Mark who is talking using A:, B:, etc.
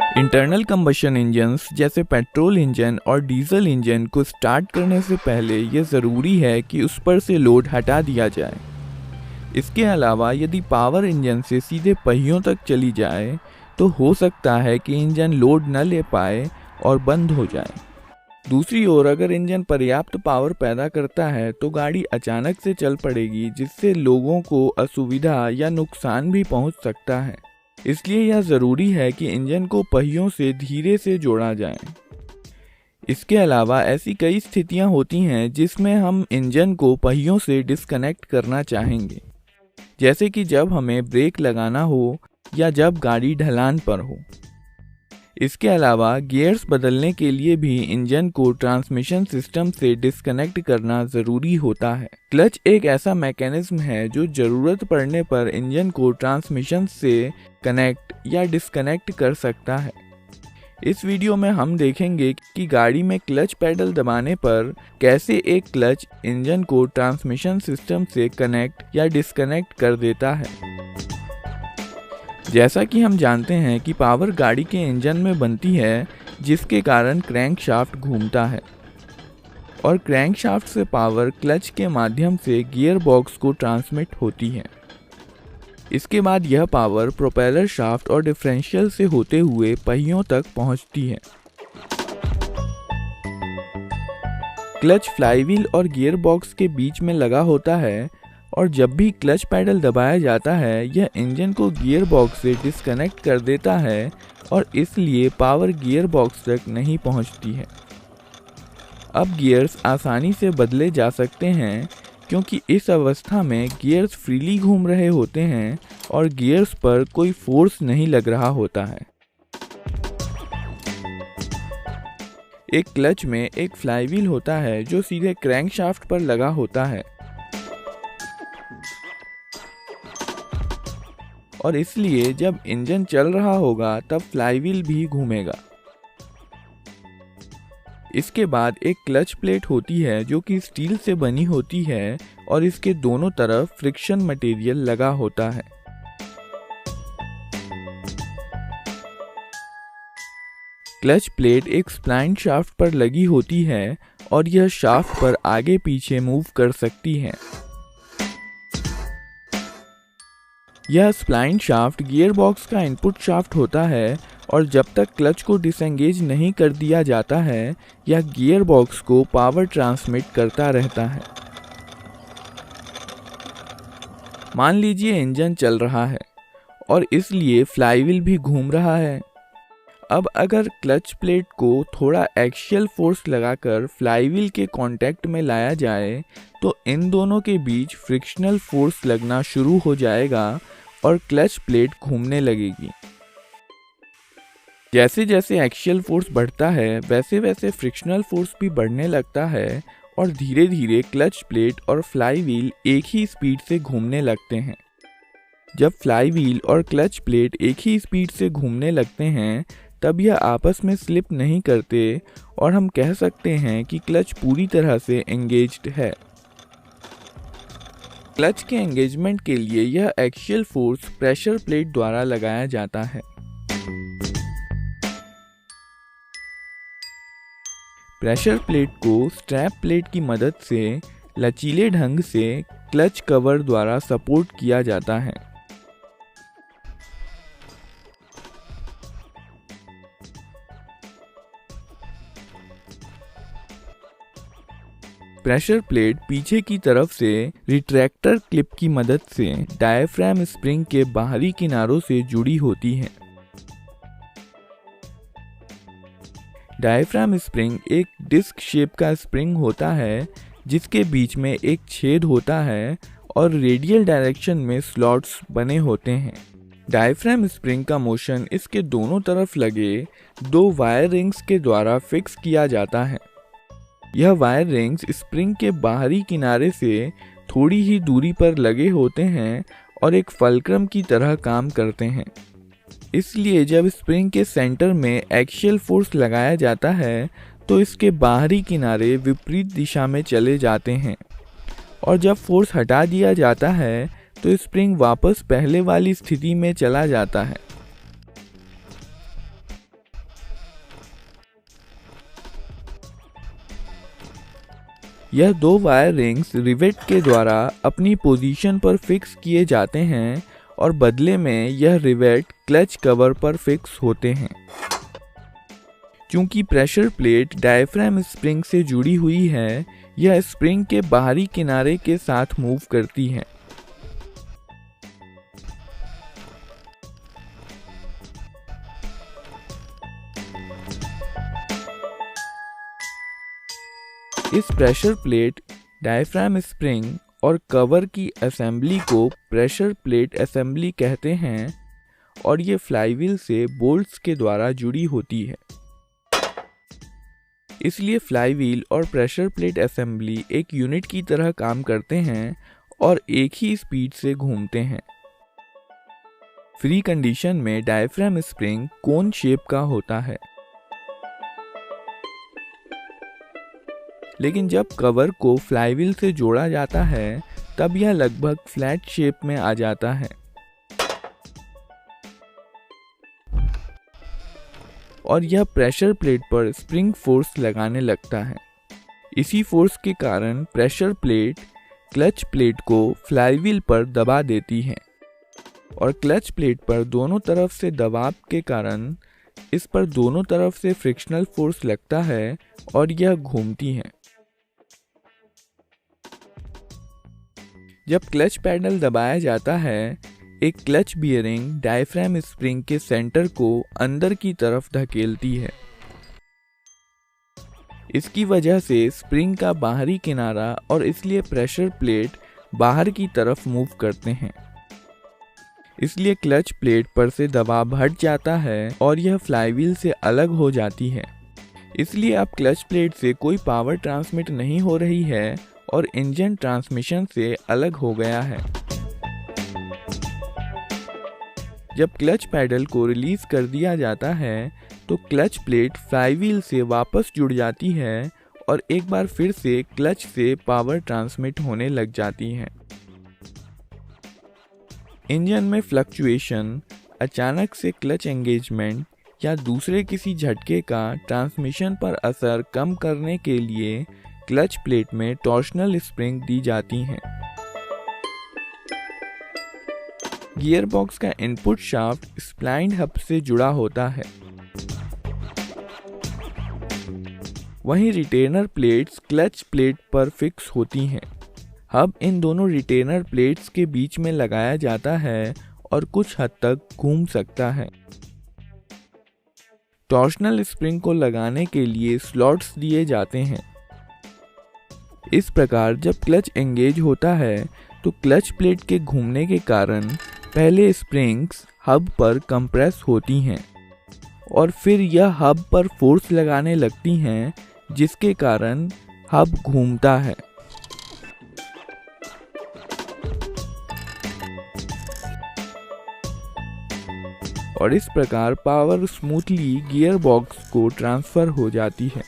A: Internal combustion engines जैसे petrol engine और diesel engine को स्टार्ट करने से पहले यह ज़रूरी है कि उस पर से लोड हटा दिया जाए। इसके अलावा यदि पावर इंजन से सीधे पहियों तक चली जाए तो हो सकता है कि इंजन लोड न ले पाए और बंद हो जाए। दूसरी ओर अगर इंजन पर्याप्त पावर पैदा करता है तो गाड़ी अचानक से चल पड़ेगी, जिससे लोगों को असुविधा या नुकसान भी पहुंच सकता है। इसलिए यह ज़रूरी है कि इंजन को पहियों से धीरे से जोड़ा जाए। इसके अलावा ऐसी कई स्थितियां होती हैं जिसमें हम इंजन को पहियों से डिस्कनेक्ट करना चाहेंगे, जैसे कि जब हमें ब्रेक लगाना हो या जब गाड़ी ढलान पर हो। इसके अलावा गियर्स बदलने के लिए भी इंजन को ट्रांसमिशन सिस्टम से डिस्कनेक्ट करना ज़रूरी होता है। क्लच एक ऐसा मैकेनिज्म है जो ज़रूरत पड़ने पर इंजन को ट्रांसमिशन से कनेक्ट या डिस्कनेक्ट कर सकता है। इस वीडियो में हम देखेंगे कि गाड़ी में क्लच पैडल दबाने पर कैसे एक क्लच इंजन को ट्रांसमिशन सिस्टम से कनेक्ट या डिस्कनेक्ट कर देता है। जैसा कि हम जानते हैं कि पावर गाड़ी के इंजन में बनती है, जिसके कारण क्रैंकशाफ्ट घूमता है और क्रैंकशाफ्ट से पावर क्लच के माध्यम से गियर बॉक्स को ट्रांसमिट होती है। इसके बाद यह पावर प्रोपेलर शाफ्ट और डिफरेंशियल से होते हुए पहियों तक पहुंचती है। क्लच फ्लाईव्हील और गियर बॉक्स के बीच में लगा होता है और जब भी क्लच पैडल दबाया जाता है यह इंजन को गियर बॉक्स से डिस्कनेक्ट कर देता है और इसलिए पावर गियर बॉक्स तक नहीं पहुंचती है। अब गियर्स आसानी से बदले जा सकते हैं क्योंकि इस अवस्था में गियर्स फ्रीली घूम रहे होते हैं और गियर्स पर कोई फोर्स नहीं लग रहा होता है। एक क्लच में एक फ्लाईव्हील होता है जो सीधे क्रैंकशाफ्ट पर लगा होता है और इसलिए जब इंजन चल रहा होगा तब फ्लाईव्हील भी घूमेगा। इसके बाद एक क्लच प्लेट होती है जो कि स्टील से बनी होती है और इसके दोनों तरफ फ्रिक्शन मटेरियल लगा होता है। क्लच प्लेट एक स्प्लाइंट शाफ्ट पर लगी होती है और यह शाफ्ट पर आगे पीछे मूव कर सकती है। यह स्प्लाइंट शाफ्ट गियर बॉक्स का इनपुट शाफ्ट होता है और जब तक क्लच को डिसएंगेज नहीं कर दिया जाता है यह गियर बॉक्स को पावर ट्रांसमिट करता रहता है। मान लीजिए इंजन चल रहा है और इसलिए फ्लाईव्हील भी घूम रहा है। अब अगर क्लच प्लेट को थोड़ा एक्सियल फोर्स लगाकर फ्लाईव्हील के कांटेक्ट में लाया जाए तो इन दोनों के बीच फ्रिक्शनल फोर्स लगना शुरू हो जाएगा और क्लच प्लेट घूमने लगेगी। जैसे जैसे एक्सियल फोर्स बढ़ता है वैसे वैसे फ्रिक्शनल फोर्स भी बढ़ने लगता है और धीरे धीरे क्लच प्लेट और फ्लाईव्हील एक ही स्पीड से घूमने लगते हैं। जब फ्लाईव्हील और क्लच प्लेट एक ही स्पीड से घूमने लगते हैं तब यह आपस में स्लिप नहीं करते और हम कह सकते हैं कि क्लच पूरी तरह से एंगेज्ड है। क्लच के एंगेजमेंट के लिए यह एक्सियल फोर्स प्रेशर प्लेट द्वारा लगाया जाता है। प्रेशर प्लेट को स्ट्रैप प्लेट की मदद से लचीले ढंग से क्लच कवर द्वारा सपोर्ट किया जाता है। प्रेशर प्लेट पीछे की तरफ से रिट्रैक्टर क्लिप की मदद से डायफ्राम स्प्रिंग के बाहरी किनारों से जुड़ी होती है। डायफ्राम स्प्रिंग एक डिस्क शेप का स्प्रिंग होता है जिसके बीच में एक छेद होता है और रेडियल डायरेक्शन में स्लॉट्स बने होते हैं। डायफ्राम स्प्रिंग का मोशन इसके दोनों तरफ लगे दो वायर रिंग्स के द्वारा फिक्स किया जाता है। यह वायर रिंग्स स्प्रिंग के बाहरी किनारे से थोड़ी ही दूरी पर लगे होते हैं और एक फलक्रम की तरह काम करते हैं। इसलिए जब स्प्रिंग के सेंटर में एक्सियल फोर्स लगाया जाता है तो इसके बाहरी किनारे विपरीत दिशा में चले जाते हैं और जब फोर्स हटा दिया जाता है तो स्प्रिंग वापस पहले वाली स्थिति में चला जाता है। यह 2 वायर रिंग्स रिवेट के द्वारा अपनी पोजीशन पर फिक्स किए जाते हैं और बदले में यह रिवेट क्लच कवर पर फिक्स होते हैं। क्योंकि प्रेशर प्लेट डायफ्राम स्प्रिंग से जुड़ी हुई है, यह स्प्रिंग के बाहरी किनारे के साथ मूव करती है। इस प्रेशर प्लेट, डायफ्राम स्प्रिंग और कवर की असेंबली को प्रेशर प्लेट असेंबली कहते हैं और ये फ्लाईव्हील से बोल्ट्स के द्वारा जुड़ी होती है। इसलिए फ्लाईव्हील और प्रेशर प्लेट असेंबली एक यूनिट की तरह काम करते हैं और एक ही स्पीड से घूमते हैं। फ्री कंडीशन में डायफ्राम स्प्रिंग कोन शेप का होता है, लेकिन जब कवर को फ्लाईव्हील से जोड़ा जाता है तब यह लगभग फ्लैट शेप में आ जाता है और यह प्रेशर प्लेट पर स्प्रिंग फोर्स लगाने लगता है। इसी फोर्स के कारण प्रेशर प्लेट क्लच प्लेट को फ्लाईव्हील पर दबा देती है और क्लच प्लेट पर दोनों तरफ से दबाव के कारण इस पर दोनों तरफ से फ्रिक्शनल फोर्स लगता है और यह घूमती है। जब क्लच पैडल दबाया जाता है, एक क्लच बियरिंग डायफ्राम स्प्रिंग के सेंटर को अंदर की तरफ धकेलती है। इसकी वजह से स्प्रिंग का बाहरी किनारा और इसलिए प्रेशर प्लेट बाहर की तरफ मूव करते हैं। इसलिए क्लच प्लेट पर से दबाव हट जाता है और यह फ्लाईव्हील से अलग हो जाती है। इसलिए अब क्लच प्लेट से कोई पावर ट्रांसमिट नहीं हो रही है और इंजन ट्रांसमिशन से अलग हो गया है। जब क्लच पैडल को रिलीज कर दिया जाता है तो क्लच प्लेट फ्लाईव्हील से वापस जुड़ जाती है और एक बार फिर से क्लच से पावर ट्रांसमिट होने लग जाती है। इंजन में फ्लक्चुएशन, अचानक से क्लच एंगेजमेंट या दूसरे किसी झटके का ट्रांसमिशन पर असर कम करने के लिए क्लच प्लेट में टॉर्शनल स्प्रिंग दी जाती हैं। गियर बॉक्स का इनपुट शाफ्ट स्प्लाइंड हब से जुड़ा होता है। वहीं रिटेनर प्लेट्स क्लच प्लेट पर फिक्स होती हैं। हब इन दोनों रिटेनर प्लेट्स के बीच में लगाया जाता है और कुछ हद तक घूम सकता है। टॉर्शनल स्प्रिंग को लगाने के लिए स्लॉट्स दिए जाते हैं। इस प्रकार जब क्लच एंगेज होता है तो क्लच प्लेट के घूमने के कारण पहले स्प्रिंग्स हब पर कंप्रेस होती हैं और फिर यह हब पर फोर्स लगाने लगती हैं, जिसके कारण हब घूमता है। और इस प्रकार पावर स्मूथली गियर बॉक्स को ट्रांसफर हो जाती है।